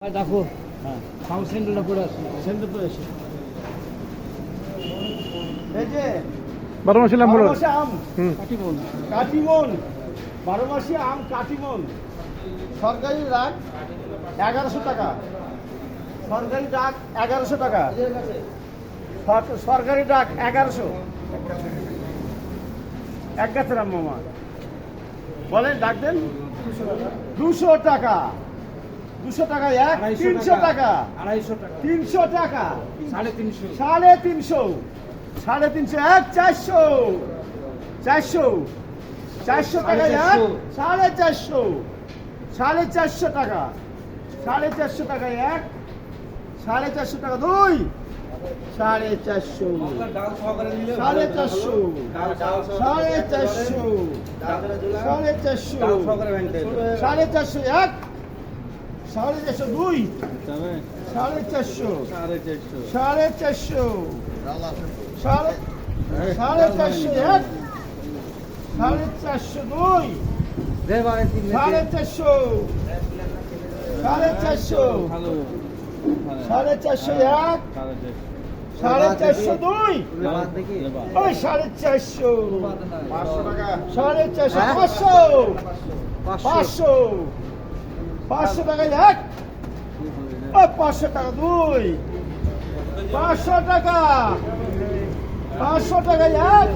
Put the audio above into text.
দেখো সাউন্ড সেন্টারটা পড়ে আছে সেন্টার তো এসে এই যে 12 মাসি আম বলো। মাসে আম কাটিমন 12 মাসি আম কাটিমন সরকারি ডাক 1100 টাকা, সরকারি ডাক 1100 টাকা, সরকারি ডাক 1100 এক গাছের আম মামা বলেন ডাক দেন 200 টাকা, 200 টাকা এক, 300 টাকা, 300 টাকা, 350, 350 এক, 400, 400 টাকা এক, 450, 450 টাকা, 450 টাকা এক, 450 টাকা দুই, 450, 450, 450 এক, 450 দুই, 450, 450, 450 এক, 450 দুই, 450, 450 এক, 450 দুই, ওই 450, 450, 500 টাকা এক, ও 500 টাকা দুই, 500 টাকা, 500 টাকা এক,